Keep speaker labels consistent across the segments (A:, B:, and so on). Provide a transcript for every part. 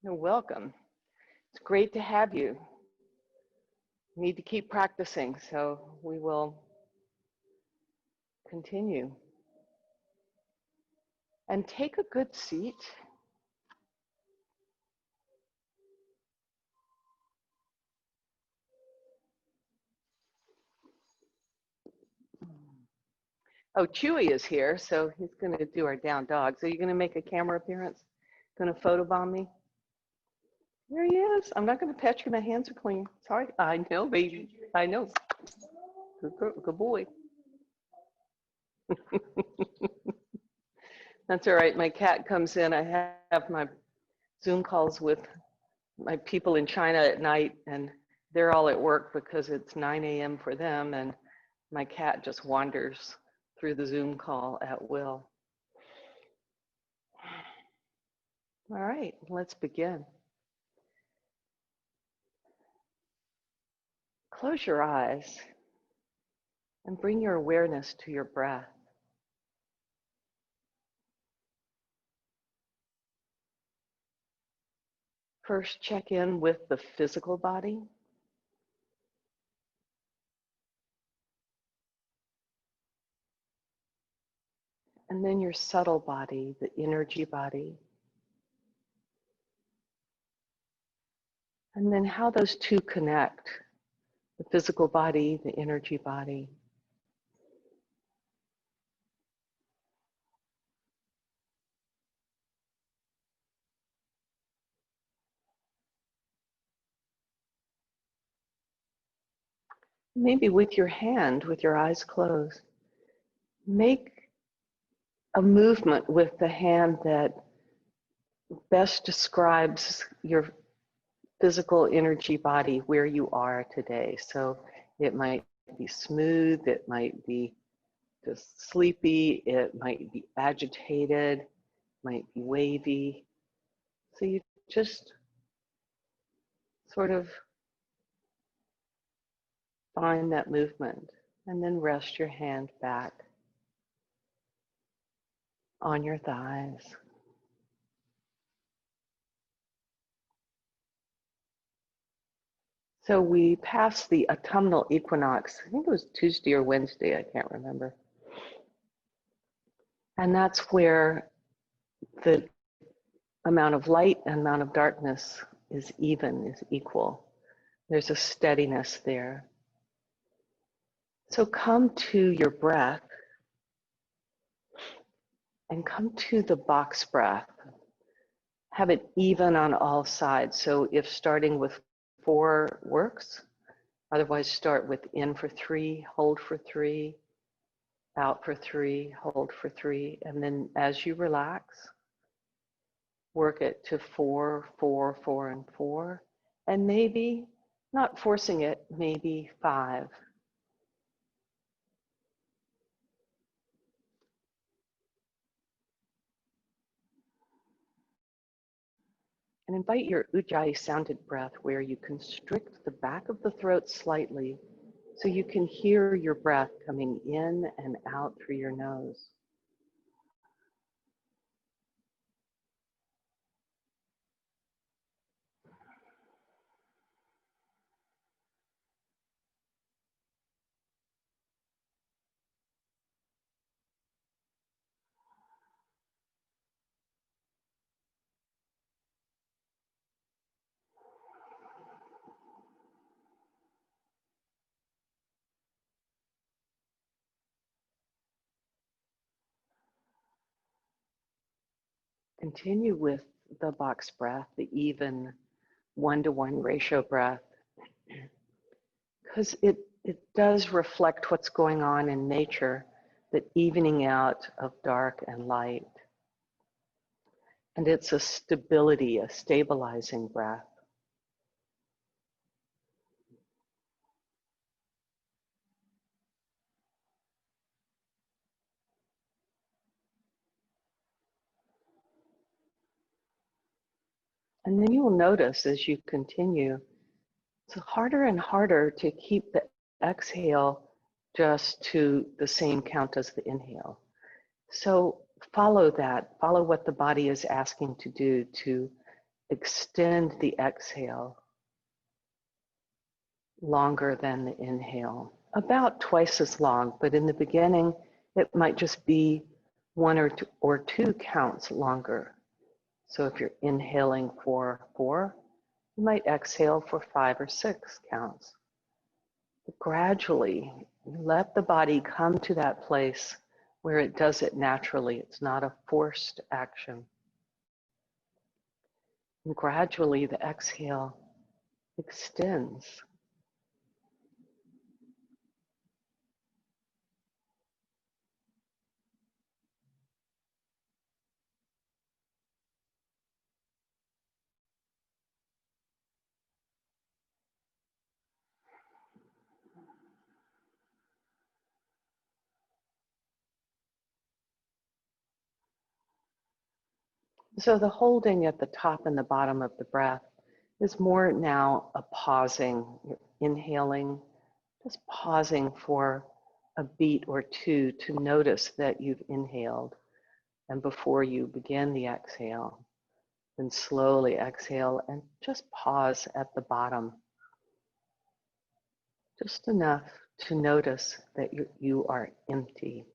A: You're welcome. It's great to have you. Need to keep practicing, so we will continue. And take a good seat. Oh, Chewy is here, so he's going to do our down dog. So you're going to make a camera appearance? Going to photobomb me? There he is. I'm not going to pet you. My hands are clean. Sorry. I know, baby. I know. Good boy. That's all right. My cat comes in. I have my Zoom calls with my people in China at night, and they're all at work because it's 9 a.m. for them, and my cat just wanders through the Zoom call at will. All right, let's begin. Close your eyes and bring your awareness to your breath. First, check in with the physical body. And then your subtle body, the energy body. And then how those two connect, the physical body, the energy body. Maybe with your hand, with your eyes closed, make a movement with the hand that best describes your physical energy body where you are today. So it might be smooth, it might be just sleepy, it might be agitated, might be wavy. So you just sort of find that movement and then rest your hand back on your thighs. So we passed the autumnal equinox. I think it was Tuesday or Wednesday, I can't remember. And that's where the amount of light and amount of darkness is even, is equal. There's a steadiness there. So come to your breath and come to the box breath. Have it even on all sides. So if starting with 4 works, otherwise start with in for 3, hold for 3, out for 3, hold for 3, and then as you relax, work it to 4, 4, 4, and 4, and maybe, not forcing it, maybe 5. And invite your Ujjayi sounded breath where you constrict the back of the throat slightly so you can hear your breath coming in and out through your nose. Continue with the box breath, the even 1-to-1 ratio breath, because it does reflect what's going on in nature, the evening out of dark and light. And it's a stability, a stabilizing breath. And then you will notice as you continue, it's harder and harder to keep the exhale just to the same count as the inhale. So follow that, follow what the body is asking to do to extend the exhale longer than the inhale, about twice as long, but in the beginning, it might just be one or two counts longer. So if you're inhaling for 4, you might exhale for 5 or 6 counts. But gradually, let the body come to that place where it does it naturally. It's not a forced action. And gradually, the exhale extends. So the holding at the top and the bottom of the breath is more now a pausing. You're inhaling, just pausing for a beat or two to notice that you've inhaled. And before you begin the exhale, then slowly exhale and just pause at the bottom. Just enough to notice that you are empty.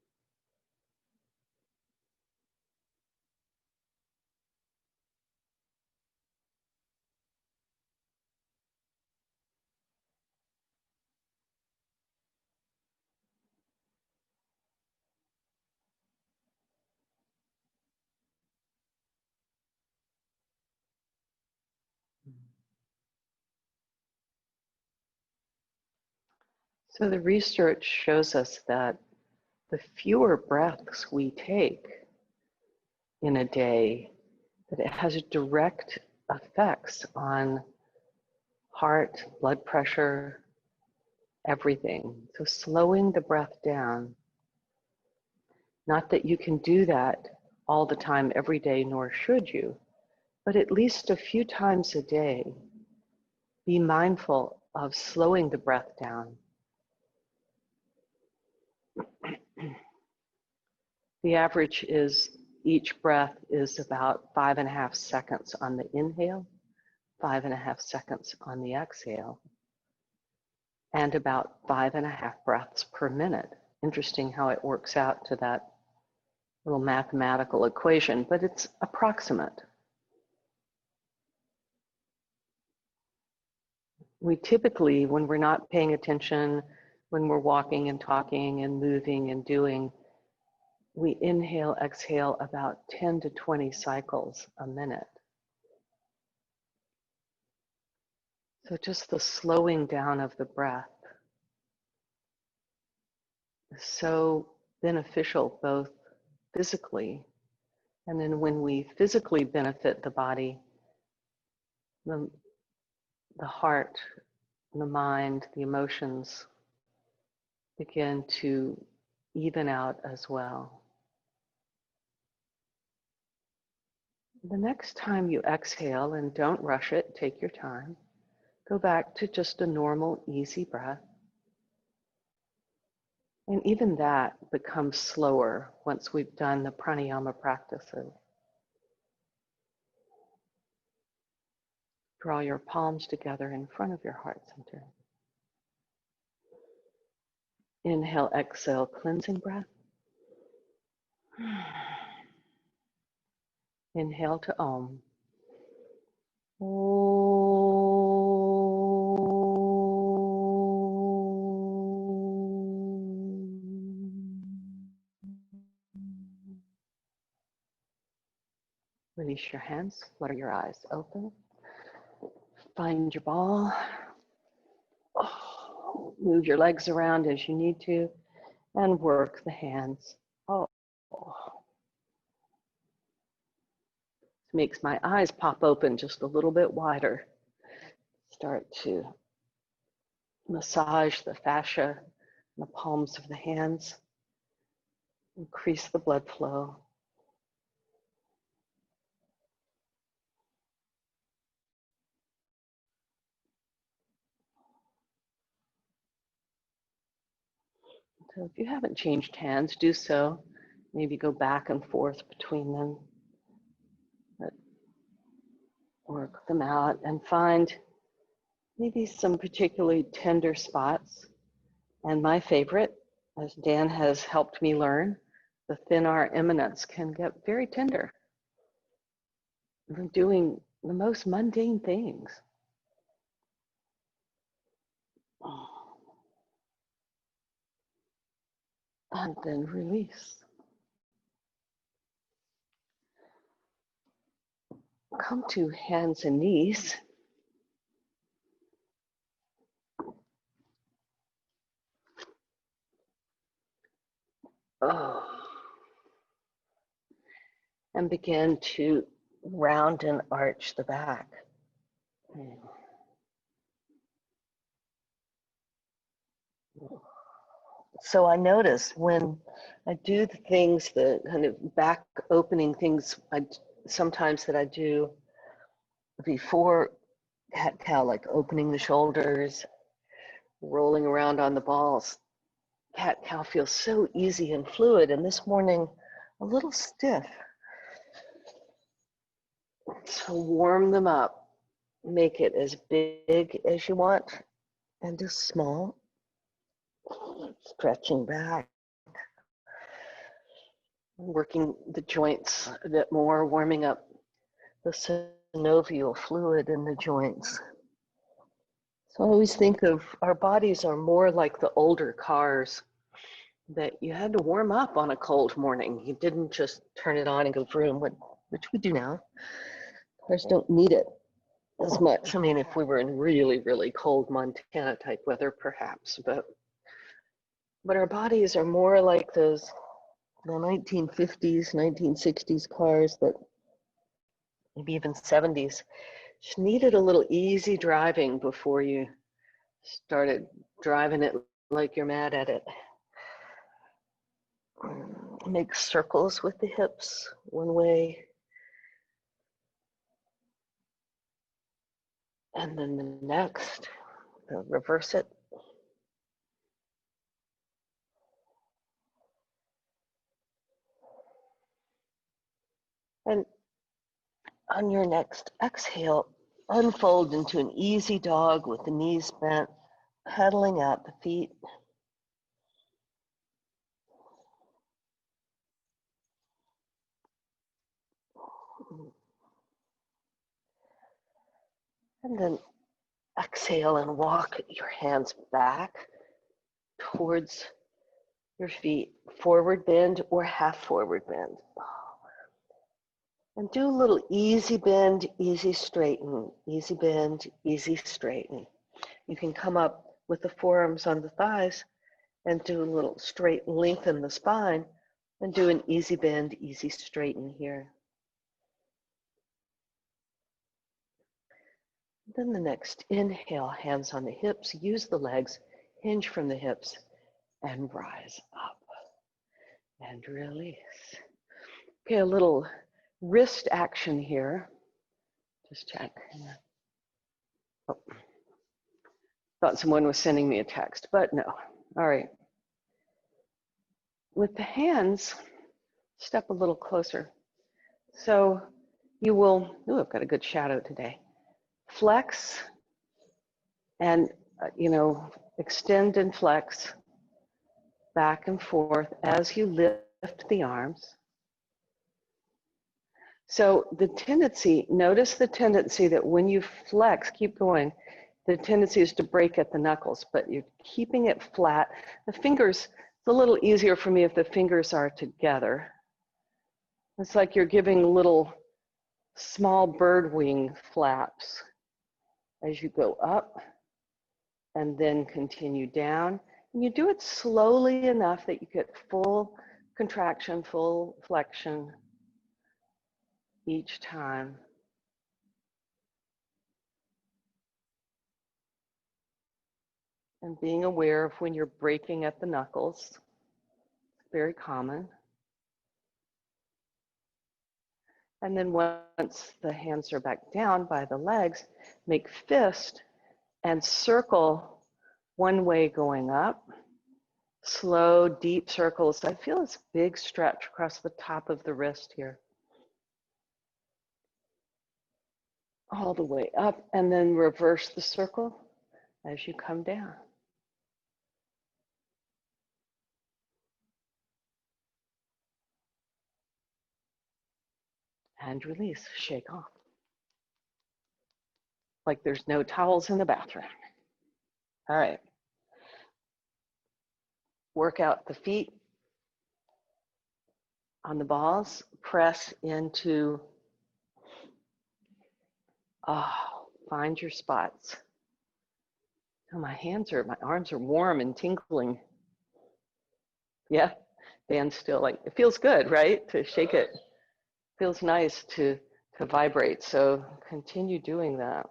A: So the research shows us that the fewer breaths we take in a day, that it has direct effects on heart, blood pressure, everything. So slowing the breath down, not that you can do that all the time, every day, nor should you, but at least a few times a day, be mindful of slowing the breath down. The average is each breath is about 5.5 seconds on the inhale, 5.5 seconds on the exhale, and about 5.5 breaths per minute. Interesting how it works out to that little mathematical equation, but it's approximate. We typically, when we're not paying attention, when we're walking and talking and moving and doing, we inhale, exhale about 10 to 20 cycles a minute. So just the slowing down of the breath is so beneficial, both physically, and then when we physically benefit the body, the heart, the mind, the emotions begin to even out as well. The next time you exhale, and don't rush it, take your time, go back to just a normal, easy breath. And even that becomes slower once we've done the pranayama practices. Draw your palms together in front of your heart center. Inhale, exhale, cleansing breath. Inhale to Om. Release your hands, flutter your eyes open. Find your ball. Move your legs around as you need to and work the hands. This makes my eyes pop open just a little bit wider. Start to massage the fascia in the palms of the hands. Increase the blood flow. So if you haven't changed hands, do so. Maybe go back and forth between them. But Work them out and find maybe some particularly tender spots. And my favorite, as Dan has helped me learn, the thin R eminence can get very tender. We're doing the most mundane things. And then release. Come to hands and knees. And begin to round and arch the back. So I notice when I do the things, the kind of back opening things, sometimes that I do before cat-cow, like opening the shoulders, rolling around on the balls. Cat-cow feels so easy and fluid, and this morning a little stiff. So warm them up. Make it as big as you want and as small. Stretching back. Working the joints a bit more, warming up the synovial fluid in the joints. So I always think of our bodies are more like the older cars that you had to warm up on a cold morning. You didn't just turn it on and go vroom, which we do now. Cars don't need it as much. I mean, if we were in really, really cold Montana type weather, perhaps, but our bodies are more like the 1950s, 1960s cars that maybe even 70s. Just needed a little easy driving before you started driving it like you're mad at it. Make circles with the hips one way. And then the next, reverse it. And on your next exhale, unfold into an easy dog with the knees bent, pedaling out the feet. And then exhale and walk your hands back towards your feet, forward bend or half forward bend. And do a little easy bend, easy straighten, easy bend, easy straighten. You can come up with the forearms on the thighs and do a little straight lengthen the spine and do an easy bend, easy straighten here. Then the next inhale, hands on the hips, use the legs, hinge from the hips, and rise up and release. Okay, a little wrist action here. Just check. Oh, thought someone was sending me a text, but no. All right. With the hands, step a little closer. So you will, I've got a good shadow today. Flex and, extend and flex back and forth as you lift the arms. So the tendency, notice the tendency that when you flex, keep going, the tendency is to break at the knuckles, but you're keeping it flat. The fingers, it's a little easier for me if the fingers are together. It's like you're giving little small bird wing flaps as you go up and then continue down. And you do it slowly enough that you get full contraction, full flexion each time. And being aware of when you're breaking at the knuckles, it's very common. And then once the hands are back down by the legs, make fist and circle one way going up. Slow, deep circles. I feel this big stretch across the top of the wrist here. all the way up, and then reverse the circle as you come down. And release, shake off. Like there's no towels in the bathroom. All right. Work out the feet on the balls, press into, find your spots. Oh, my arms are warm and tingling. Yeah, stand still, like it feels good, right? To shake it. Feels nice to vibrate, so continue doing that.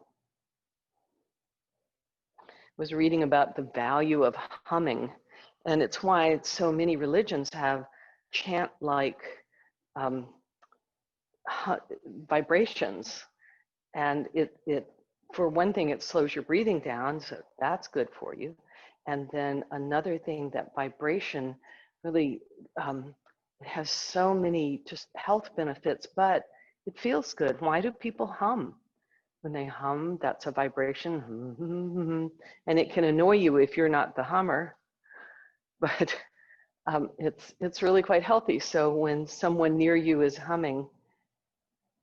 A: I was reading about the value of humming, and it's why so many religions have chant-like vibrations. And it, for one thing, it slows your breathing down, so that's good for you. And then another thing, that vibration really has so many just health benefits, but it feels good. Why do people hum? When they hum, that's a vibration, and it can annoy you if you're not the hummer, but it's really quite healthy. So when someone near you is humming,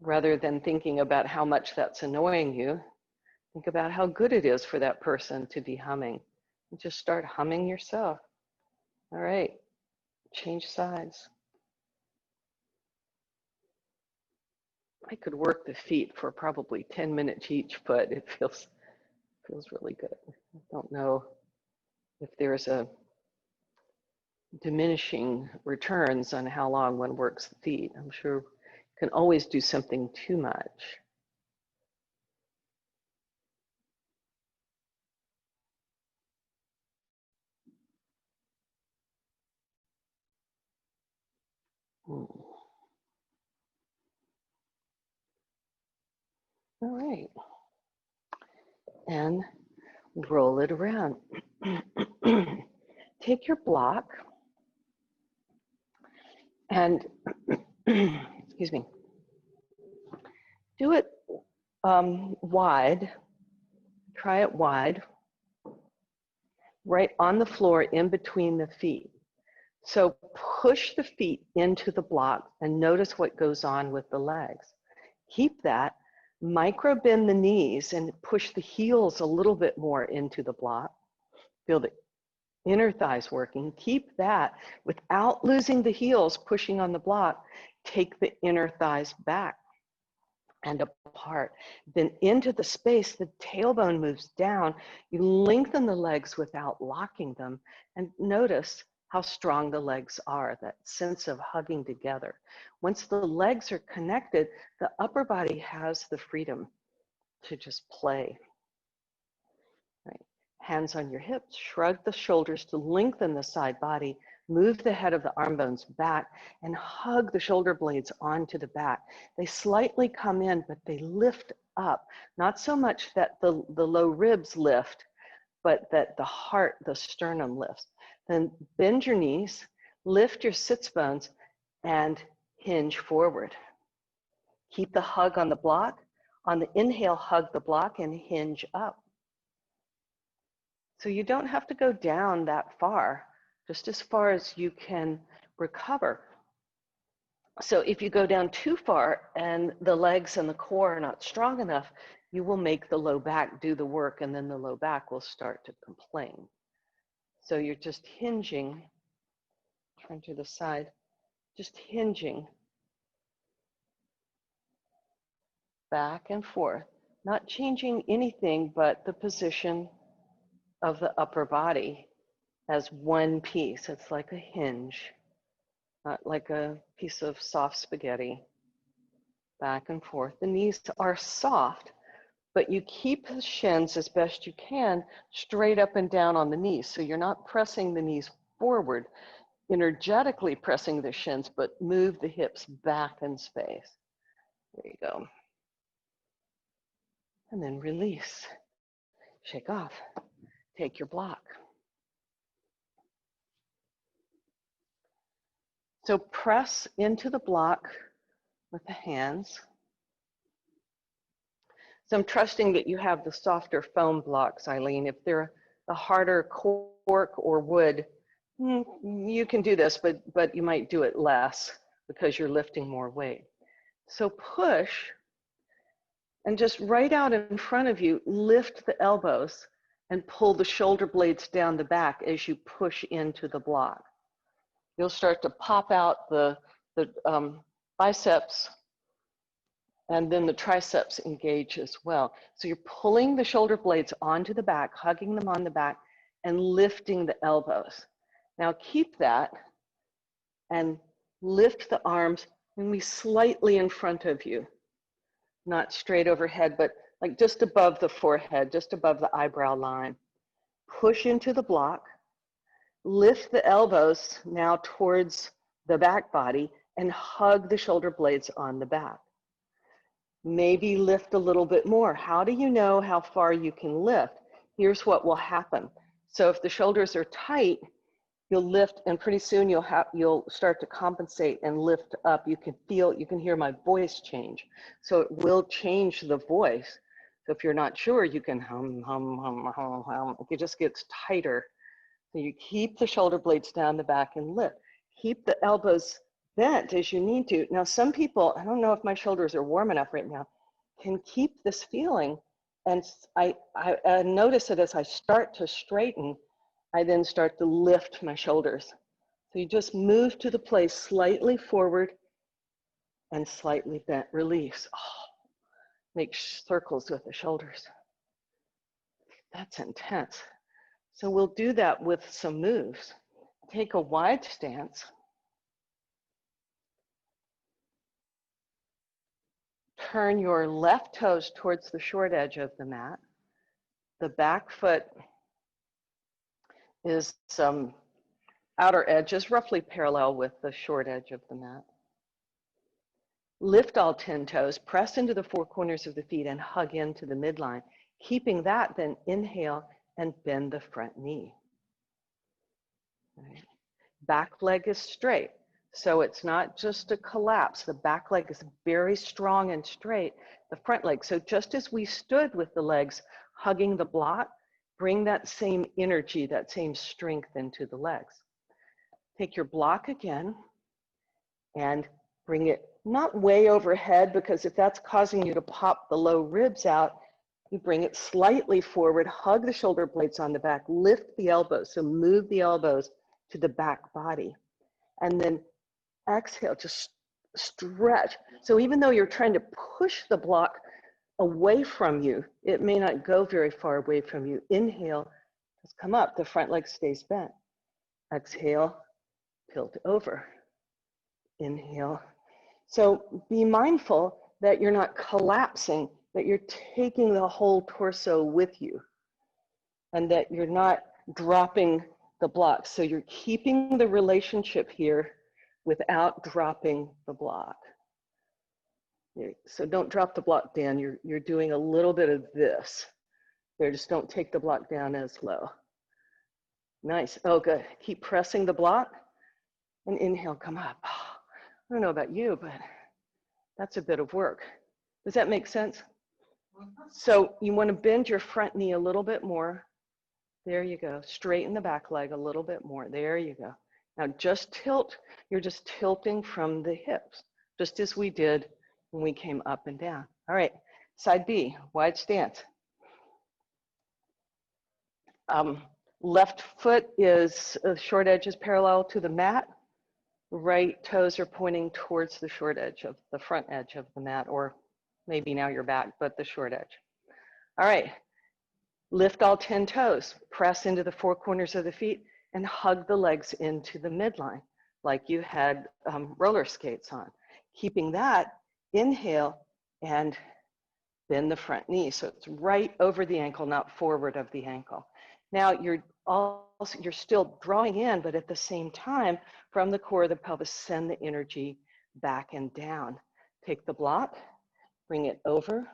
A: rather than thinking about how much that's annoying you, think about how good it is for that person to be humming. And just start humming yourself. All right, change sides. I could work the feet for probably 10 minutes each, but it feels really good. I don't know if there's a diminishing returns on how long one works the feet. I'm sure you can always do something too much. All right, and roll it around. Take your block and, excuse me, do it wide, try it wide, right on the floor in between the feet. So push the feet into the block and notice what goes on with the legs. Keep that, micro bend the knees and push the heels a little bit more into the block. Feel the inner thighs working. Keep that without losing the heels pushing on the block. Take the inner thighs back and apart. Then into the space, the tailbone moves down. You lengthen the legs without locking them, and notice how strong the legs are, that sense of hugging together. Once the legs are connected, the upper body has the freedom to just play. Right. Hands on your hips, shrug the shoulders to lengthen the side body, move the head of the arm bones back, and hug the shoulder blades onto the back. They slightly come in, but they lift up. Not so much that the low ribs lift, but that the heart, the sternum lifts. Then bend your knees, lift your sits bones, and hinge forward. Keep the hug on the block. On the inhale, hug the block and hinge up. So you don't have to go down that far, just as far as you can recover. So if you go down too far and the legs and the core are not strong enough, you will make the low back do the work, and then the low back will start to complain. So you're just hinging, turn to the side, just hinging back and forth, not changing anything but the position of the upper body as one piece. It's like a hinge, not like a piece of soft spaghetti. Back and forth. The knees are soft, but you keep the shins as best you can straight up and down on the knees. So you're not pressing the knees forward, energetically pressing the shins, but move the hips back in space. There you go. And then release. Shake off. Take your block. So press into the block with the hands. So I'm trusting that you have the softer foam blocks, Eileen. If they're a harder cork or wood, you can do this, but you might do it less because you're lifting more weight. So push, and just right out in front of you, lift the elbows and pull the shoulder blades down the back as you push into the block. You'll start to pop out the biceps, and then the triceps engage as well. So you're pulling the shoulder blades onto the back, hugging them on the back, and lifting the elbows. Now keep that and lift the arms and be slightly in front of you, not straight overhead, but like just above the forehead, just above the eyebrow line. Push into the block, lift the elbows now towards the back body, and hug the shoulder blades on the back. Maybe lift a little bit more. How do you know how far you can lift? Here's what will happen. So if the shoulders are tight, you'll lift, and pretty soon you'll start to compensate and lift up. You can hear my voice change. So it will change the voice. So if you're not sure, you can hum, hum, hum, hum, hum. It just gets tighter. So you keep the shoulder blades down the back and lift. Keep the elbows bent as you need to. Now, some people, I don't know if my shoulders are warm enough right now, can keep this feeling. And I notice it as I start to straighten, I then start to lift my shoulders. So you just move to the place slightly forward and slightly bent. Release. Oh, make circles with the shoulders. That's intense. So we'll do that with some moves. Take a wide stance. Turn your left toes towards the short edge of the mat. The back foot is outer edge is roughly parallel with the short edge of the mat. Lift all 10 toes, press into the four corners of the feet and hug into the midline. Keeping that, then inhale and bend the front knee. Right. Back leg is straight. So it's not just a collapse. The back leg is very strong and straight. The front leg. So just as we stood with the legs hugging the block, bring that same energy, that same strength into the legs. Take your block again and bring it not way overhead, because if that's causing you to pop the low ribs out, you bring it slightly forward, hug the shoulder blades on the back, lift the elbows. So move the elbows to the back body. And then exhale, just stretch. So even though you're trying to push the block away from you, it may not go very far away from you. Inhale, just come up, the front leg stays bent. Exhale, tilt over. Inhale. So be mindful that you're not collapsing, that you're taking the whole torso with you, and that you're not dropping the block. So you're keeping the relationship here without dropping the block. So don't drop the block down. You're doing a little bit of this. There, just don't take the block down as low. Nice. Oh, good. Keep pressing the block and inhale, come up. I don't know about you, but that's a bit of work. Does that make sense? So you want to bend your front knee a little bit more. There you go. Straighten the back leg a little bit more. There you go. Now just tilt. You're just tilting from the hips, just as we did when we came up and down. All right, side B, wide stance. Left foot is, short edge is parallel to the mat. Right toes are pointing towards the short edge of the front edge of the mat, or maybe now you're back, but the short edge. All right, lift all 10 toes, press into the four corners of the feet and hug the legs into the midline like you had roller skates on. Keeping that, inhale and bend the front knee. So it's right over the ankle, not forward of the ankle. Now you're still drawing in, but at the same time, from the core of the pelvis, send the energy back and down. Take the block, bring it over.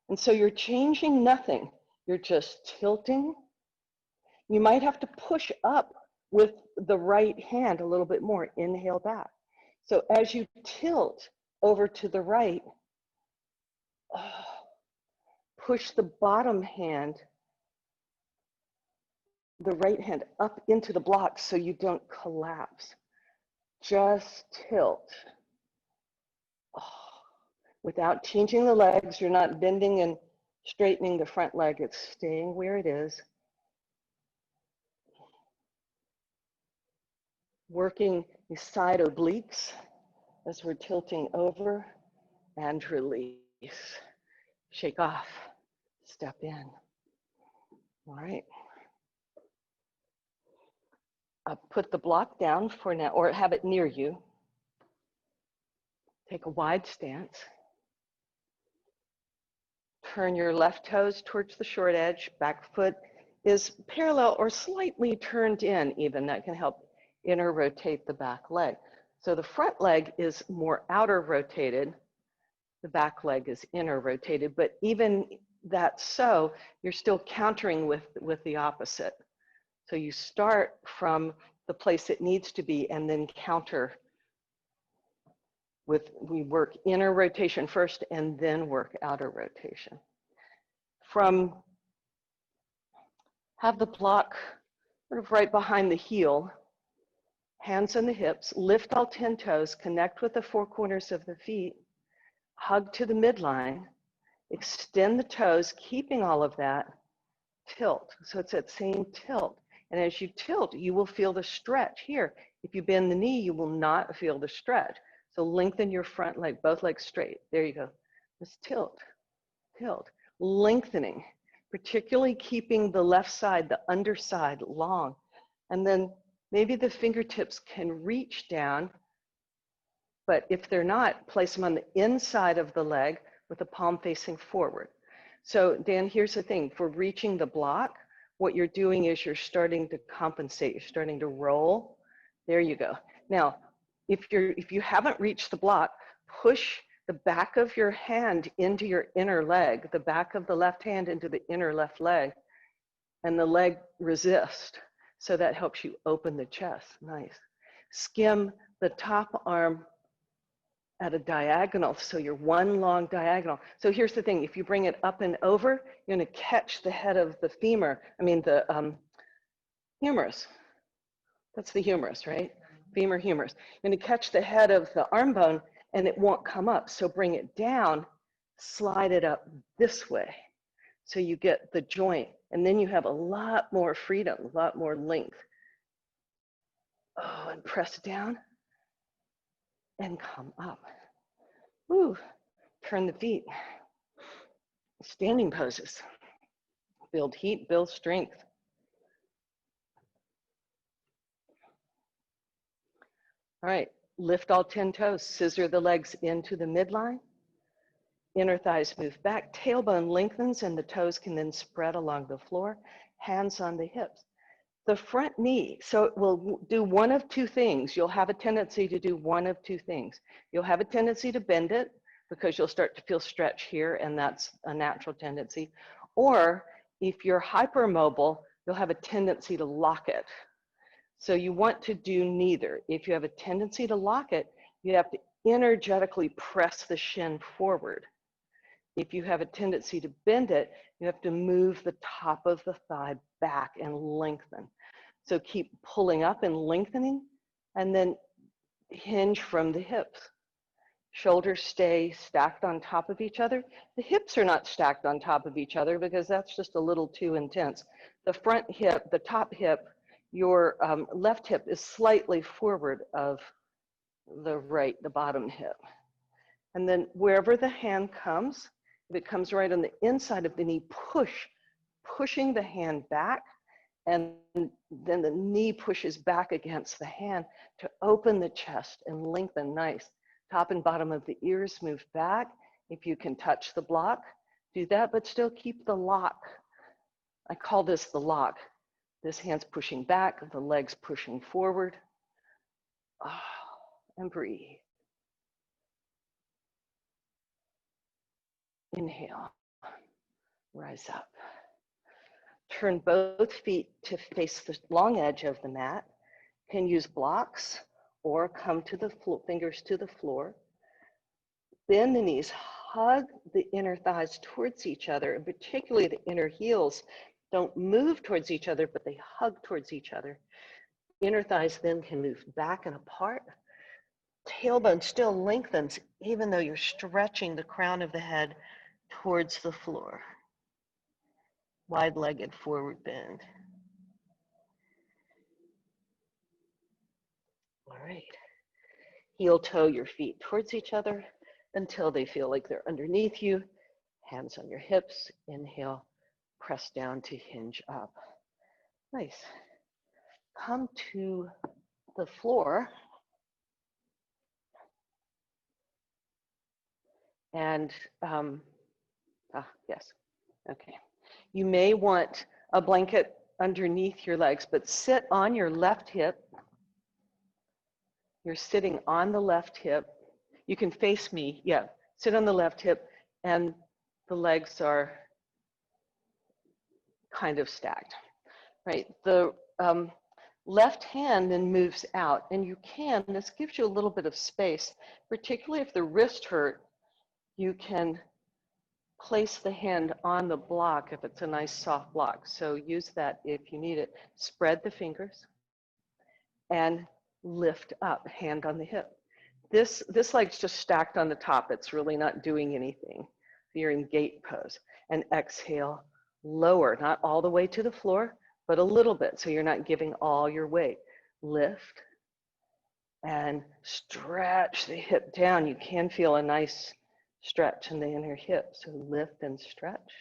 A: And so you're changing nothing. You're just tilting. You might have to push up with the right hand a little bit more. Inhale back. So as you tilt over to the right, push the bottom hand, the right hand, up into the block so you don't collapse. Just tilt. Oh. Without changing the legs, you're not bending and straightening the front leg, it's staying where it is. Working the side obliques as we're tilting over and release. Shake off, step in. All right. Put the block down for now, or have it near you. Take a wide stance. Turn your left toes towards the short edge. Back foot is parallel or slightly turned in even. That can help inner rotate the back leg. So the front leg is more outer rotated. The back leg is inner rotated, but even that so, you're still countering with the opposite. So you start from the place it needs to be and then counter with, we work inner rotation first and then work outer rotation. Have the block sort of right behind the heel, hands on the hips, lift all 10 toes, connect with the four corners of the feet, hug to the midline, extend the toes, keeping all of that, tilt. So it's that same tilt. And as you tilt, you will feel the stretch here. If you bend the knee, you will not feel the stretch. So lengthen your front leg, both legs straight. There you go. Just tilt, tilt, lengthening, particularly keeping the left side, the underside long. And then maybe the fingertips can reach down, but if they're not, place them on the inside of the leg with the palm facing forward. So Dan, here's the thing, for reaching the block, what you're doing is you're starting to compensate, you're starting to roll. There you go. Now, if you haven't reached the block, push the back of your hand into your inner leg, the back of the left hand into the inner left leg, and the leg resist. So that helps you open the chest, nice. Skim the top arm at a diagonal, so you're one long diagonal. So here's the thing, if you bring it up and over, you're gonna catch the head of the femur, the humerus. That's the humerus, right? Femur humerus. You're gonna catch the head of the arm bone and it won't come up. So bring it down, slide it up this way. So you get the joint and then you have a lot more freedom, a lot more length. Oh, and press down and come up. Woo, turn the feet. Standing poses. Build heat, build strength. All right, lift all 10 toes, scissor the legs into the midline. Inner thighs move back, tailbone lengthens, and the toes can then spread along the floor, hands on the hips. The front knee, so it will do one of two things. You'll have a tendency to do one of two things. You'll have a tendency to bend it because you'll start to feel stretch here, and that's a natural tendency. Or if you're hypermobile, you'll have a tendency to lock it. So you want to do neither. If you have a tendency to lock it, you have to energetically press the shin forward. If you have a tendency to bend it, you have to move the top of the thigh back and lengthen. So keep pulling up and lengthening, and then hinge from the hips. Shoulders stay stacked on top of each other. The hips are not stacked on top of each other because that's just a little too intense. The front hip, the top hip, your left hip is slightly forward of the right, the bottom hip. And then wherever the hand comes, if it comes right on the inside of the knee, pushing the hand back, and then the knee pushes back against the hand to open the chest and lengthen, nice. Top and bottom of the ears move back. If you can touch the block, do that, but still keep the lock. I call this the lock. This hand's pushing back, the legs pushing forward. Oh, and breathe. Inhale, rise up. Turn both feet to face the long edge of the mat. Can use blocks or come to the floor, fingers to the floor. Bend the knees, hug the inner thighs towards each other, and particularly the inner heels don't move towards each other, but they hug towards each other. Inner thighs then can move back and apart. Tailbone still lengthens even though you're stretching the crown of the head towards the floor. Wide-legged forward bend. All right. Heel toe your feet towards each other until they feel like they're underneath you. Hands on your hips. Inhale, press down to hinge up. Nice. Come to the floor. And, yes, okay. You may want a blanket underneath your legs, but sit on your left hip. You're sitting on the left hip. You can face me, yeah. Sit on the left hip, and the legs are kind of stacked, right? The left hand then moves out, and you can, this gives you a little bit of space, particularly if the wrist hurt, you can place the hand on the block if it's a nice soft block. So use that if you need it. Spread the fingers and lift up, hand on the hip. This leg's just stacked on the top. It's really not doing anything. You're in gate pose. And exhale, lower, not all the way to the floor, but a little bit, so you're not giving all your weight. Lift and stretch the hip down. You can feel a nice stretch in the inner hip, so lift and stretch.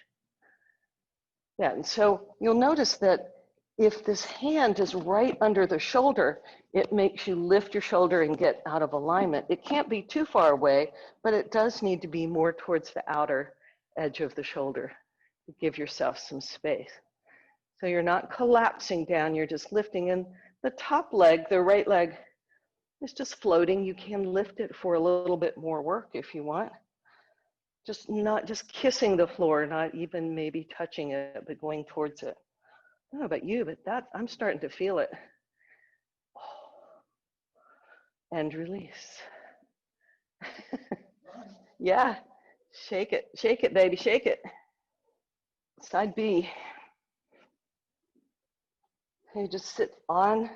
A: Yeah, and so you'll notice that if this hand is right under the shoulder, it makes you lift your shoulder and get out of alignment. It can't be too far away, but it does need to be more towards the outer edge of the shoulder to give yourself some space. So you're not collapsing down, you're just lifting. And the top leg, the right leg, is just floating. You can lift it for a little bit more work if you want. Not just kissing the floor, not even maybe touching it, but going towards it. I don't know about you, but I'm starting to feel it. And release. Yeah, shake it, baby, shake it. Side B. You just sit on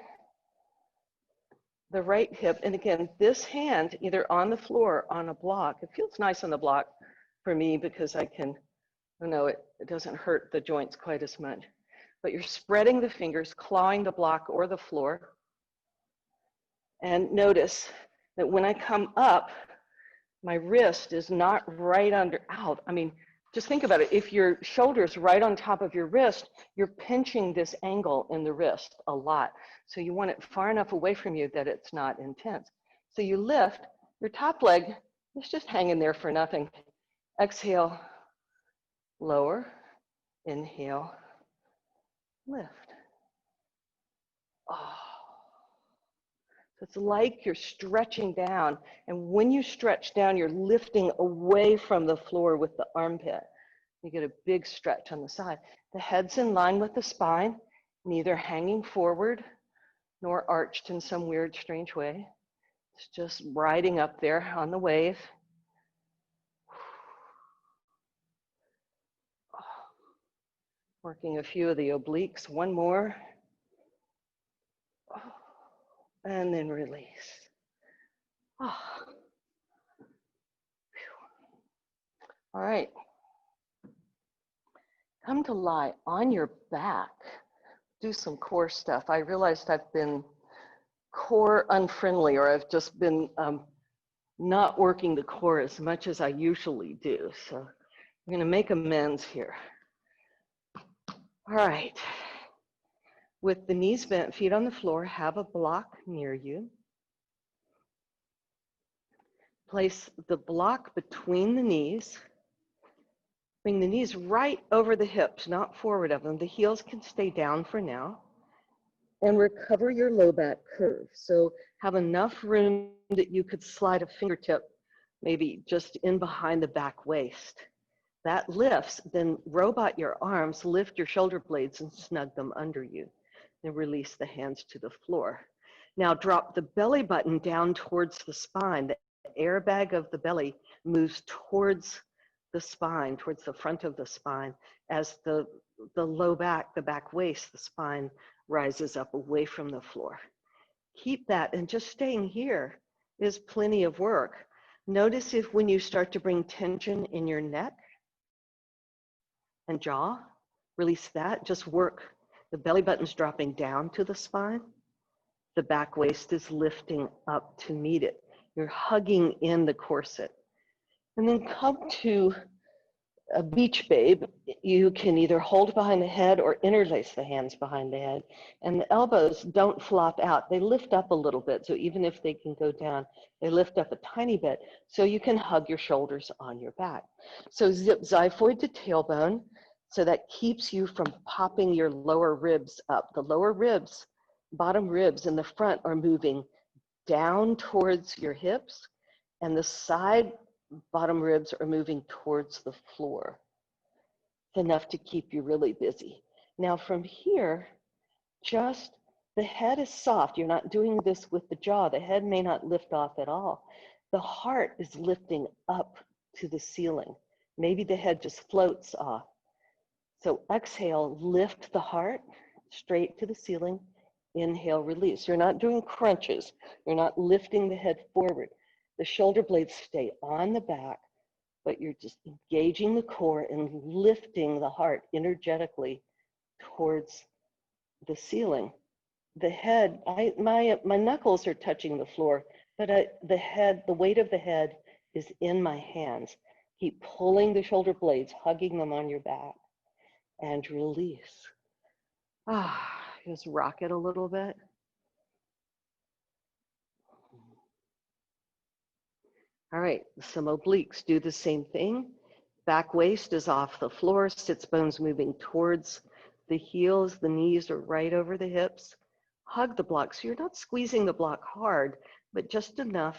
A: the right hip. And again, this hand, either on the floor or on a block. It feels nice on the block for me because I can, it doesn't hurt the joints quite as much. But you're spreading the fingers, clawing the block or the floor. And notice that when I come up, my wrist is not right out. I mean, just think about it. If your shoulder's right on top of your wrist, you're pinching this angle in the wrist a lot. So you want it far enough away from you that it's not intense. So you lift, your top leg is just hanging there for nothing. Exhale, lower, inhale, lift. Oh. So it's like you're stretching down, and when you stretch down, you're lifting away from the floor with the armpit. You get a big stretch on the side. The head's in line with the spine, neither hanging forward nor arched in some weird, strange way. It's just riding up there on the wave. Working a few of the obliques, one more. And then release. Oh. All right. Come to lie on your back. Do some core stuff. I realized I've been core unfriendly, or I've just been not working the core as much as I usually do. So I'm going to make amends here. All right. With the knees bent, feet on the floor, have a block near you. Place the block between the knees. Bring the knees right over the hips, not forward of them. The heels can stay down for now. And recover your low back curve. So have enough room that you could slide a fingertip maybe just in behind the back waist. That lifts, then robot your arms, lift your shoulder blades and snug them under you. Then release the hands to the floor. Now drop the belly button down towards the spine. The airbag of the belly moves towards the spine, towards the front of the spine, as the low back, the back waist, the spine rises up away from the floor. Keep that, and just staying here is plenty of work. Notice if when you start to bring tension in your neck and jaw, release that, just work. The belly button's dropping down to the spine. The back waist is lifting up to meet it. You're hugging in the corset. And then come to a beach babe. You can either hold behind the head or interlace the hands behind the head. And the elbows don't flop out. They lift up a little bit. So even if they can go down, they lift up a tiny bit. So you can hug your shoulders on your back. So zip xiphoid to tailbone. So that keeps you from popping your lower ribs up. The lower ribs, bottom ribs in the front are moving down towards your hips, and the side bottom ribs are moving towards the floor. It's enough to keep you really busy. Now from here, just the head is soft. You're not doing this with the jaw. The head may not lift off at all. The heart is lifting up to the ceiling. Maybe the head just floats off. So exhale, lift the heart straight to the ceiling. Inhale, release. You're not doing crunches. You're not lifting the head forward. The shoulder blades stay on the back, but you're just engaging the core and lifting the heart energetically towards the ceiling. The head, my knuckles are touching the floor, but the head, the weight of the head is in my hands. Keep pulling the shoulder blades, hugging them on your back. And release. Just rock it a little bit. All right, some obliques, do the same thing. Back waist is off the floor, sits bones moving towards the heels, the knees are right over the hips. Hug the block, so you're not squeezing the block hard, but just enough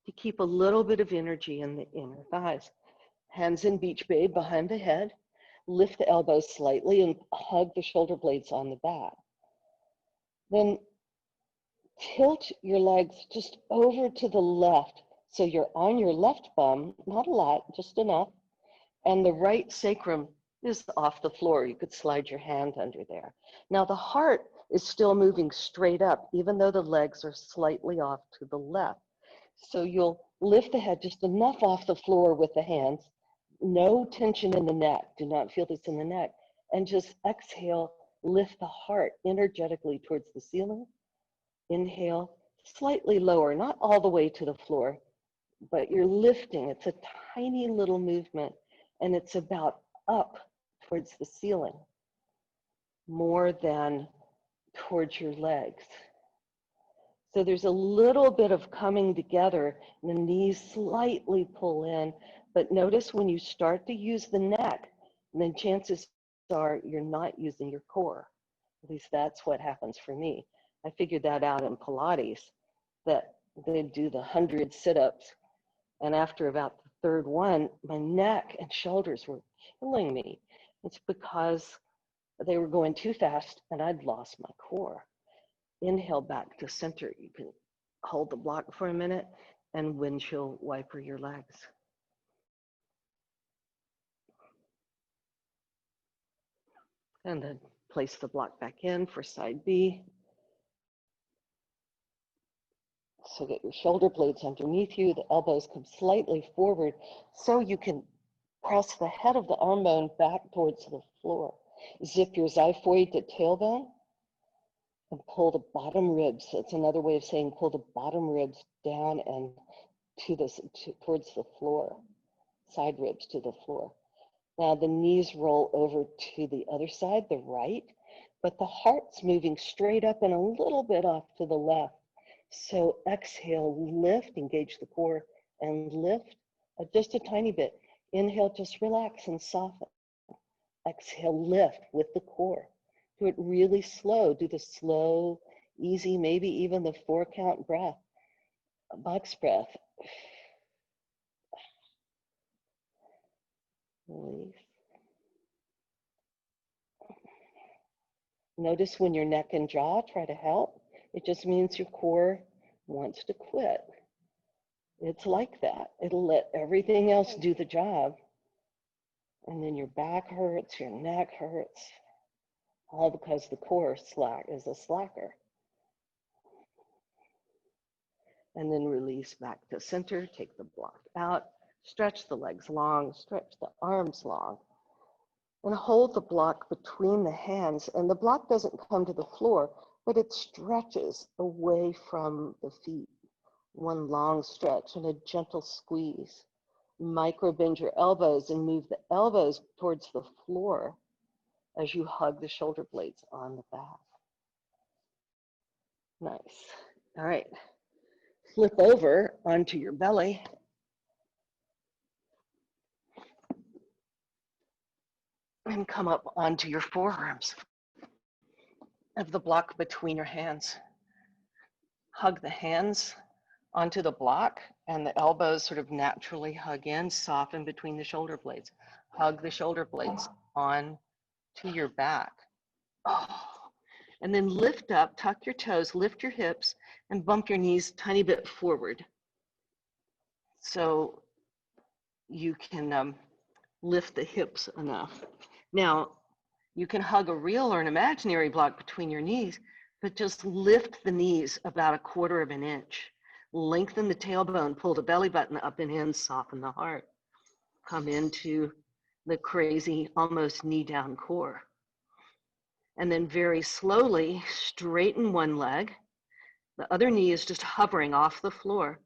A: to keep a little bit of energy in the inner thighs. Hands in beach babe behind the head. Lift the elbows slightly and hug the shoulder blades on the back. Then tilt your legs just over to the left. So you're on your left bum, not a lot, just enough. And the right sacrum is off the floor. You could slide your hand under there. Now the heart is still moving straight up, even though the legs are slightly off to the left. So you'll lift the head just enough off the floor with the hands. No tension in the neck. Do not feel this in the neck. And just exhale, lift the heart energetically towards the ceiling. Inhale, slightly lower, not all the way to the floor, but you're lifting. It's a tiny little movement, and it's about up towards the ceiling more than towards your legs. So there's a little bit of coming together, and the knees slightly pull in, but notice when you start to use the neck, then chances are you're not using your core. At least that's what happens for me. I figured that out in Pilates, that they do the 100 sit-ups, and after about the third one, my neck and shoulders were killing me. It's because they were going too fast and I'd lost my core. Inhale back to center. You can hold the block for a minute and windshield wiper your legs. And then place the block back in for side B. So get your shoulder blades underneath you, the elbows come slightly forward so you can press the head of the arm bone back towards the floor. Zip your xiphoid to tailbone and pull the bottom ribs. That's another way of saying pull the bottom ribs down and towards the floor, side ribs to the floor. Now the knees roll over to the other side, the right, but the heart's moving straight up and a little bit off to the left. So exhale, lift, engage the core, and lift just a tiny bit. Inhale, just relax and soften. Exhale, lift with the core. Do it really slow. Do the slow, easy, maybe even the 4-count breath, box breath. Release. Notice when your neck and jaw try to help, it just means your core wants to quit. It's like that. It'll let everything else do the job. And then your back hurts, your neck hurts, all because the core is a slacker. And then release back to center, take the block out, stretch the legs long, stretch the arms long, and hold the block between the hands. And the block doesn't come to the floor, but it stretches away from the feet. One long stretch and a gentle squeeze. Micro bend your elbows and move the elbows towards the floor as you hug the shoulder blades on the back. Nice. All right. Flip over onto your belly. And come up onto your forearms. Have the block between your hands. Hug the hands onto the block, and the elbows sort of naturally hug in, soften between the shoulder blades. Hug the shoulder blades on to your back. Oh. And then lift up, tuck your toes, lift your hips, and bump your knees a tiny bit forward. So you can lift the hips enough. Now, you can hug a real or an imaginary block between your knees, but just lift the knees about 1/4 of an inch. Lengthen the tailbone, pull the belly button up and in, soften the heart. Come into the crazy, almost knee down core. And then very slowly straighten one leg. The other knee is just hovering off the floor.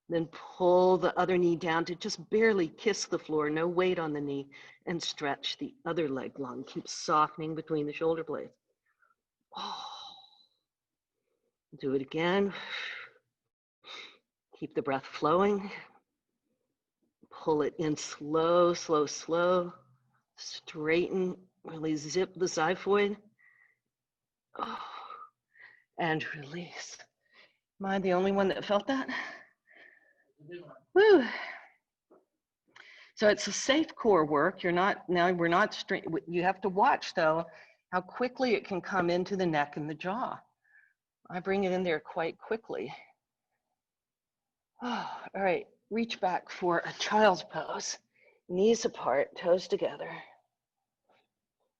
A: Then pull the other knee down to just barely kiss the floor, no weight on the knee, and stretch the other leg long. Keep softening between the shoulder blades. Oh. Do it again. Keep the breath flowing. Pull it in slow, slow, slow. Straighten, really zip the xiphoid. Oh. And release. Am I the only one that felt that? Woo. So it's a safe core work. We're not straight. You have to watch though, how quickly it can come into the neck and the jaw. I bring it in there quite quickly. Oh, all right, reach back for a child's pose. Knees apart, toes together.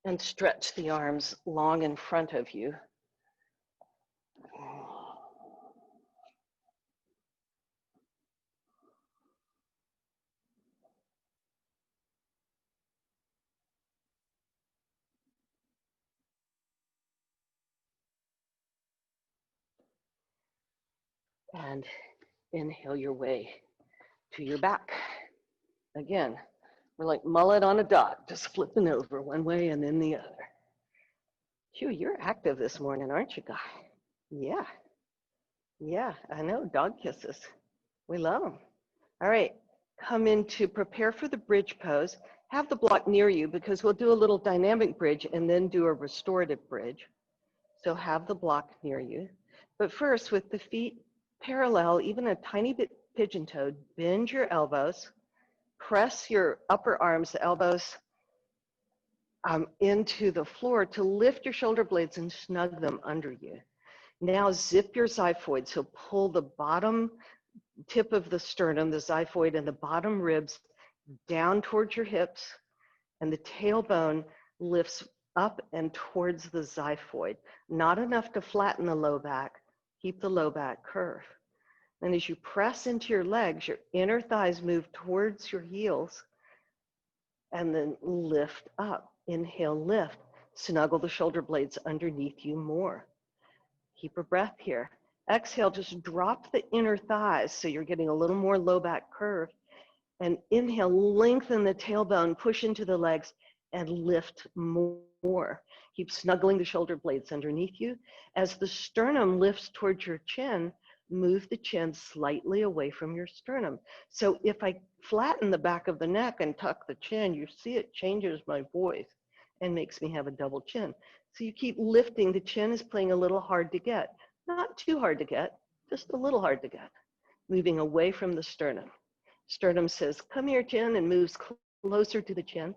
A: And stretch the arms long in front of you. And inhale your way to your back. Again, we're like mullet on a dot, just flipping over one way and then the other. Phew, you're active this morning, aren't you, Guy? Yeah. Yeah, I know, dog kisses. We love them. All right, come in to prepare for the bridge pose. Have the block near you because we'll do a little dynamic bridge and then do a restorative bridge. So have the block near you. But first, with the feet parallel, even a tiny bit pigeon-toed, bend your elbows, press your upper arms, the elbows, into the floor to lift your shoulder blades and snug them under you. Now zip your xiphoid, so pull the bottom tip of the sternum, the xiphoid, and the bottom ribs down towards your hips, and the tailbone lifts up and towards the xiphoid. Not enough to flatten the low back, keep the low back curve. And as you press into your legs, your inner thighs move towards your heels, and then lift up. Inhale, lift. Snuggle the shoulder blades underneath you more. Keep a breath here. Exhale, just drop the inner thighs so you're getting a little more low back curve. And inhale, lengthen the tailbone, push into the legs, and lift more. Keep snuggling the shoulder blades underneath you. As the sternum lifts towards your chin, move the chin slightly away from your sternum. So if I flatten the back of the neck and tuck the chin, you see it changes my voice and makes me have a double chin. So you keep lifting. The chin is playing a little hard to get. Not too hard to get, just a little hard to get. Moving away from the sternum. Sternum says, come here, chin, and moves closer to the chin.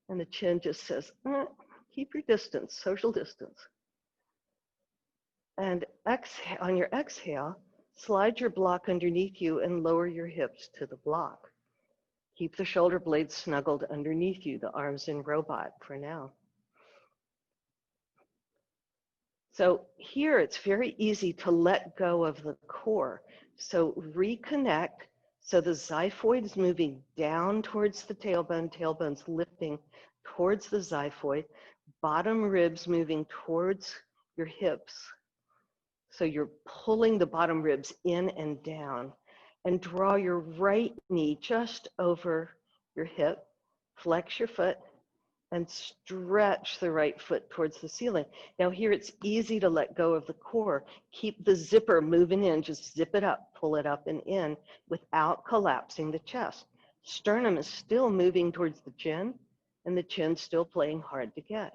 A: And the chin just says, keep your distance, social distance. And exhale, on your exhale, Slide your block underneath you and lower your hips to the block. Keep the shoulder blades snuggled underneath you, the arms in robot for now. So here it's very easy to let go of the core. So reconnect. So the xiphoid is moving down towards the tailbone, tailbone's lifting towards the xiphoid, bottom ribs moving towards your hips. So you're pulling the bottom ribs in and down, and draw your right knee just over your hip, flex your foot, and stretch the right foot towards the ceiling. Now here it's easy to let go of the core. Keep the zipper moving in, just zip it up, pull it up and in without collapsing the chest. Sternum is still moving towards the chin, and the chin's still playing hard to get.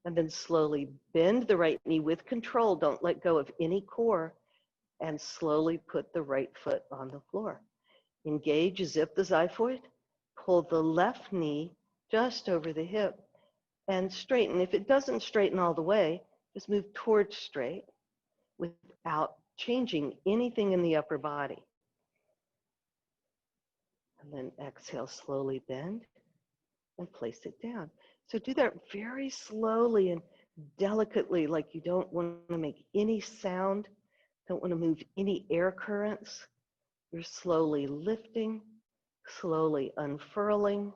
A: And then slowly bend the right knee with control. Don't let go of any core, and slowly put the right foot on the floor. Engage, zip the xiphoid, pull the left knee just over the hip and straighten. If it doesn't straighten all the way, just move towards straight without changing anything in the upper body. And then exhale, slowly bend and place it down. So do that very slowly and delicately, like you don't want to make any sound, don't want to move any air currents. You're slowly lifting, slowly unfurling.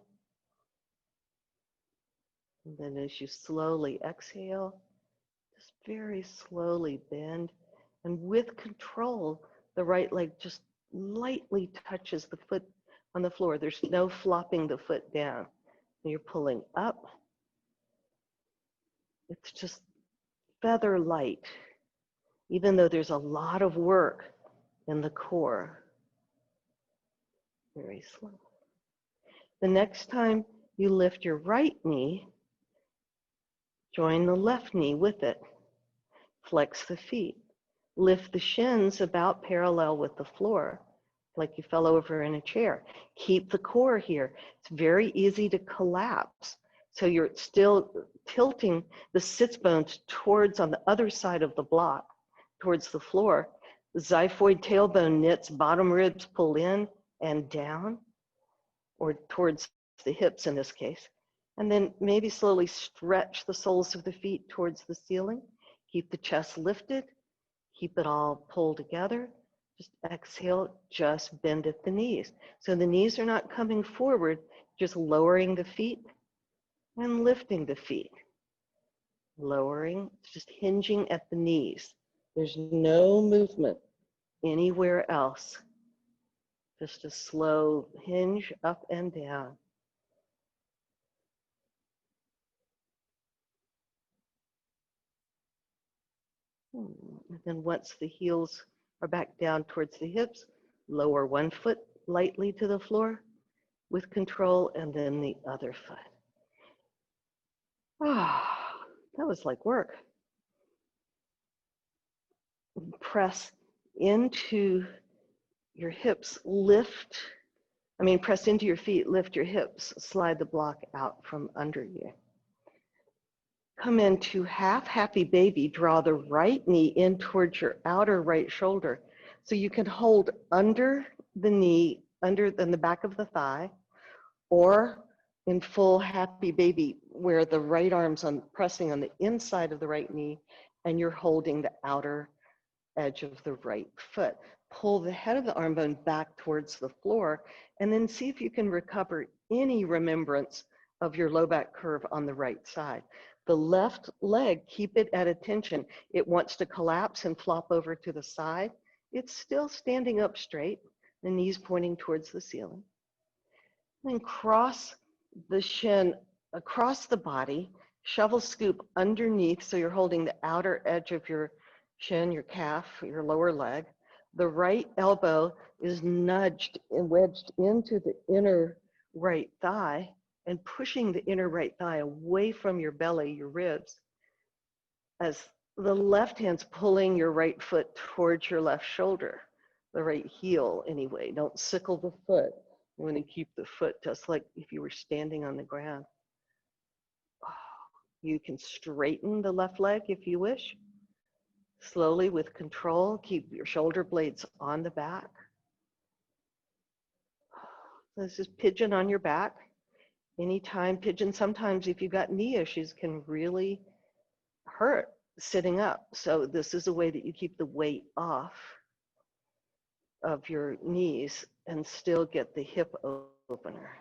A: And then as you slowly exhale, just very slowly bend. And with control, the right leg just lightly touches the foot on the floor. There's no flopping the foot down. You're pulling up. It's just feather light, even though there's a lot of work in the core. Very slow. The next time you lift your right knee, join the left knee with it. Flex the feet. Lift the shins about parallel with the floor, like you fell over in a chair. Keep the core here. It's very easy to collapse. So you're still tilting the sits bones towards on the other side of the block, towards the floor. The xiphoid tailbone knits, bottom ribs pull in and down, or towards the hips in this case. And then maybe slowly stretch the soles of the feet towards the ceiling. Keep the chest lifted. Keep it all pulled together. Just exhale, just bend at the knees. So the knees are not coming forward, just lowering the feet and lifting the feet. Lowering, just hinging at the knees. There's no movement anywhere else. Just a slow hinge up and down. And then once the heels are back down towards the hips, lower one foot lightly to the floor with control, and then the other foot. Ah, that was like work. Press into your hips, press into your feet, lift your hips, slide the block out from under you. Come into half happy baby, draw the right knee in towards your outer right shoulder. So you can hold under the knee, under in the back of the thigh, or in full happy baby, where the right arm's pressing on the inside of the right knee, and you're holding the outer edge of the right foot. Pull the head of the arm bone back towards the floor, and then see if you can recover any remembrance of your low back curve on the right side. The left leg, keep it at attention. It wants to collapse and flop over to the side. It's still standing up straight, the knees pointing towards the ceiling. Then cross the shin across the body, shovel scoop underneath, so you're holding the outer edge of your shin, your calf, your lower leg. The right elbow is nudged and wedged into the inner right thigh and pushing the inner right thigh away from your belly, your ribs, as the left hand's pulling your right foot towards your left shoulder, the right heel anyway. Don't sickle the foot. You want to keep the foot just like if you were standing on the ground. You can straighten the left leg if you wish. Slowly, with control, keep your shoulder blades on the back. This is pigeon on your back. Anytime pigeon, sometimes if you've got knee issues, can really hurt sitting up. So this is a way that you keep the weight off of your knees and still get the hip opener.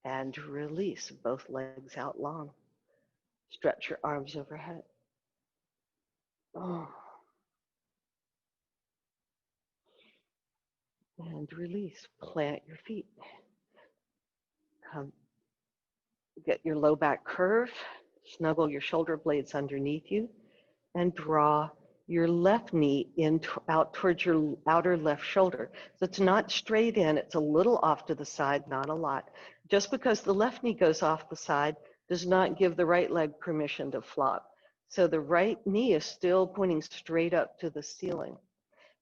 A: And release both legs out long. Stretch your arms overhead. Oh. And release. Plant your feet. Come, get your low back curve. Snuggle your shoulder blades underneath you and draw your left knee in out towards your outer left shoulder. So it's not straight in, it's a little off to the side, not a lot. Just because the left knee goes off the side does not give the right leg permission to flop. So the right knee is still pointing straight up to the ceiling.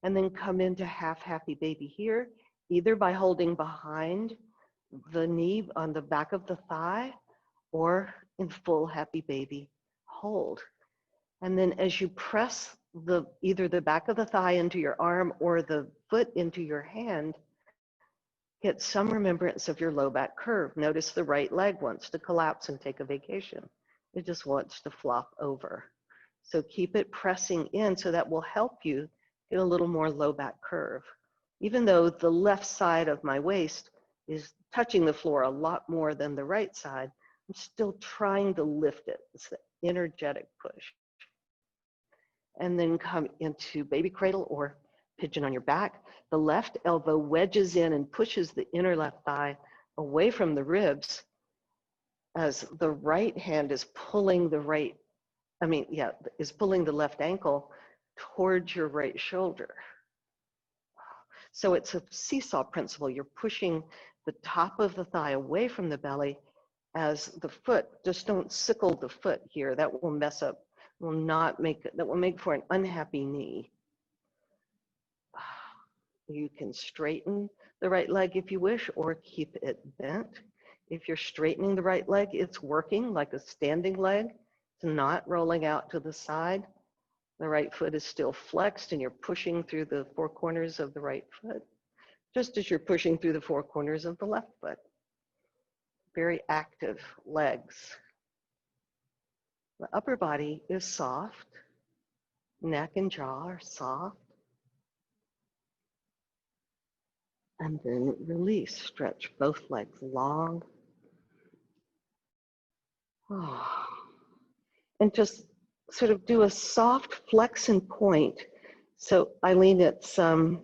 A: And then come into half happy baby here, either by holding behind the knee on the back of the thigh or in full happy baby hold. And then as you press either the back of the thigh into your arm or the foot into your hand, get some remembrance of your low back curve. Notice the right leg wants to collapse and take a vacation. It just wants to flop over. So keep it pressing in, so that will help you get a little more low back curve. Even though the left side of my waist is touching the floor a lot more than the right side, I'm still trying to lift it. It's the energetic push. And then come into baby cradle or pigeon on your back. The left elbow wedges in and pushes the inner left thigh away from the ribs as the right hand is pulling the left ankle towards your right shoulder. So it's a seesaw principle. You're pushing the top of the thigh away from the belly as the foot, just don't sickle the foot here. That will mess up, that will make for an unhappy knee. You can straighten the right leg if you wish, or keep it bent. If you're straightening the right leg, it's working like a standing leg. It's not rolling out to the side. The right foot is still flexed and you're pushing through the four corners of the right foot, just as you're pushing through the four corners of the left foot. Very active legs. The upper body is soft. Neck and jaw are soft. And then release, stretch both legs long. Oh. And just sort of do a soft flex and point. So Eileen, it's the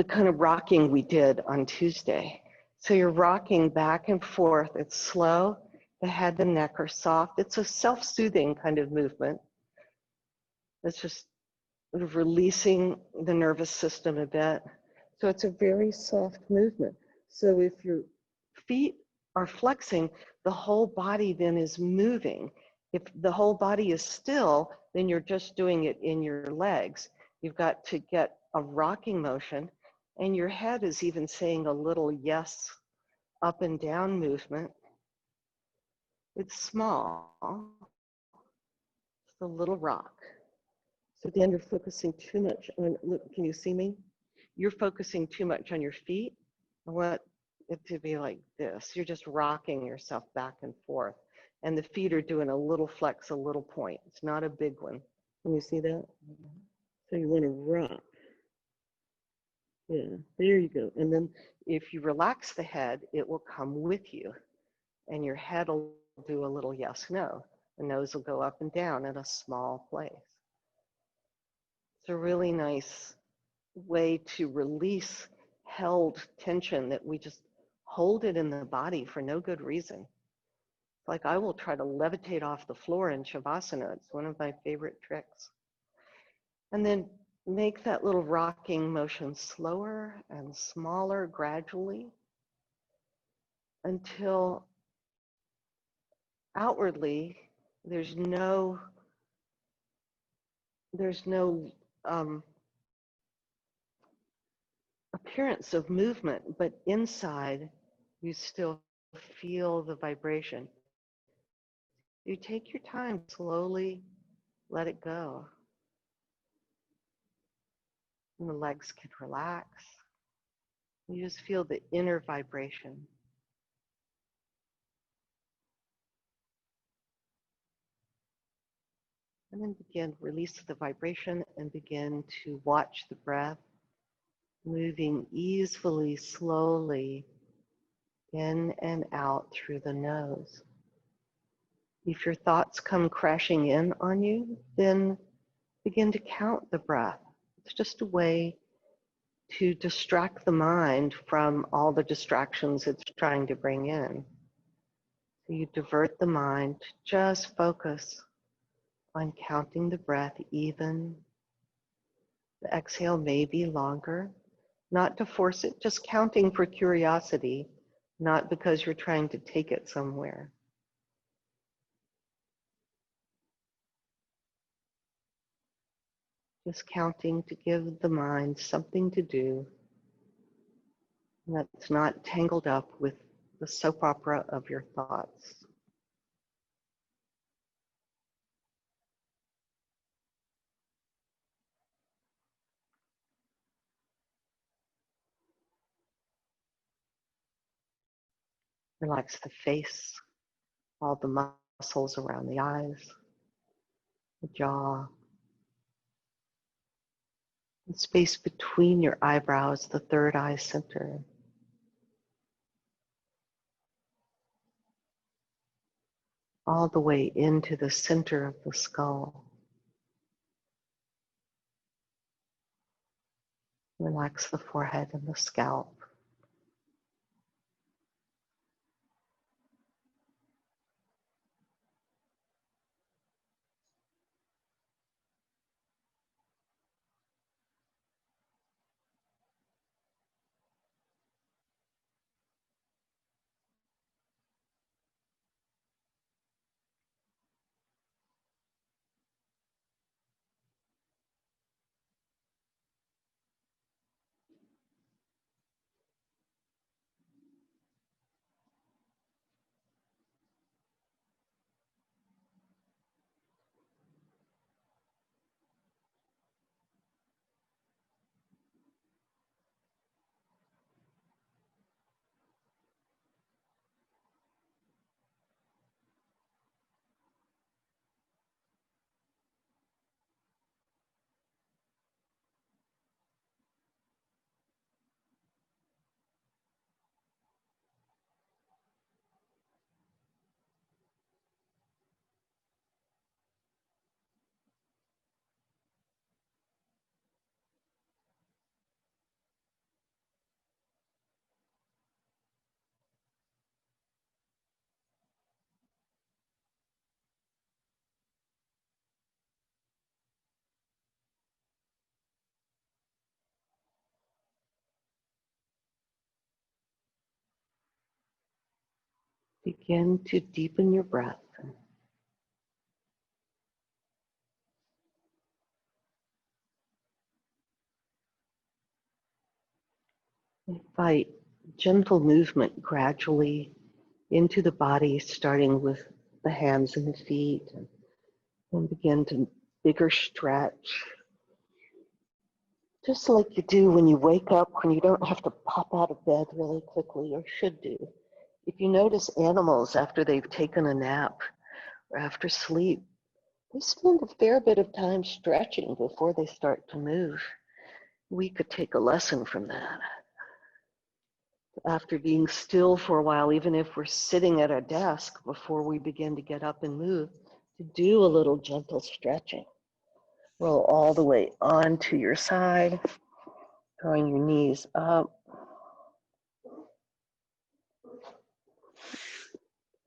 A: kind of rocking we did on Tuesday. So you're rocking back and forth. It's slow. The head and neck are soft. It's a self-soothing kind of movement. It's just sort of releasing the nervous system a bit. So it's a very soft movement. So if your feet are flexing, the whole body then is moving. If the whole body is still, then you're just doing it in your legs. You've got to get a rocking motion, and your head is even saying a little yes, up and down movement. It's small. It's a little rock. So then you're focusing too much on, look, can you see me? You're focusing too much on your feet. I want it to be like this. You're just rocking yourself back and forth. And the feet are doing a little flex, a little point. It's not a big one. Can you see that? So you want to rock. Yeah, there you go. And then if you relax the head, it will come with you. And your head will do a little yes, no. The nose will go up and down in a small place. It's a really nice way to release held tension that we just hold it in the body for no good reason. Like I will try to levitate off the floor in Shavasana. It's one of my favorite tricks. And then make that little rocking motion slower and smaller gradually until outwardly there's no appearance of movement, but inside you still feel the vibration. You take your time, slowly let it go. And the legs can relax. You just feel the inner vibration. And then release the vibration and begin to watch the breath moving easily, slowly in and out through the nose. If your thoughts come crashing in on you, then begin to count the breath. It's just a way to distract the mind from all the distractions it's trying to bring in. So you divert the mind to just focus on counting the breath even. The exhale may be longer, not to force it, just counting for curiosity, not because you're trying to take it somewhere. Just counting to give the mind something to do that's not tangled up with the soap opera of your thoughts. Relax the face, all the muscles around the eyes, the jaw, the space between your eyebrows, the third eye center. All the way into the center of the skull. Relax the forehead and the scalp. Begin to deepen your breath. Invite gentle movement gradually into the body, starting with the hands and the feet, and begin to bigger stretch. Just like you do when you wake up, when you don't have to pop out of bed really quickly, or should do. If you notice animals after they've taken a nap or after sleep, they spend a fair bit of time stretching before they start to move. We could take a lesson from that. After being still for a while, even if we're sitting at our desk before we begin to get up and move, to do a little gentle stretching. Roll all the way onto your side, drawing your knees up.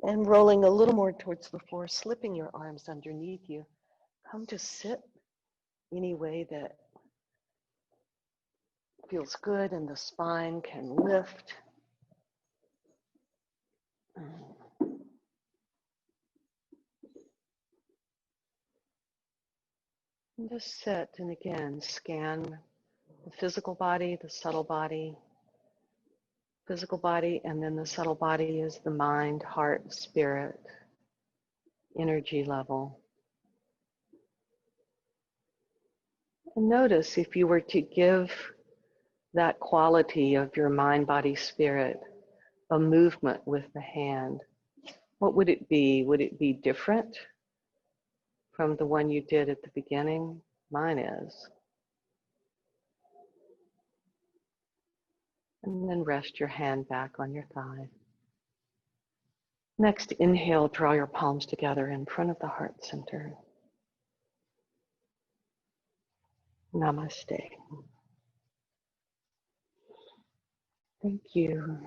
A: And rolling a little more towards the floor, slipping your arms underneath you. Come to sit any way that feels good and the spine can lift. And just sit and again scan the physical body, the subtle body. Physical body, and then the subtle body is the mind, heart, spirit, energy level. And notice if you were to give that quality of your mind, body, spirit a movement with the hand, what would it be? Would it be different from the one you did at the beginning? Mine is. And then rest your hand back on your thigh. Next, inhale, draw your palms together in front of the heart center. Namaste. Thank you.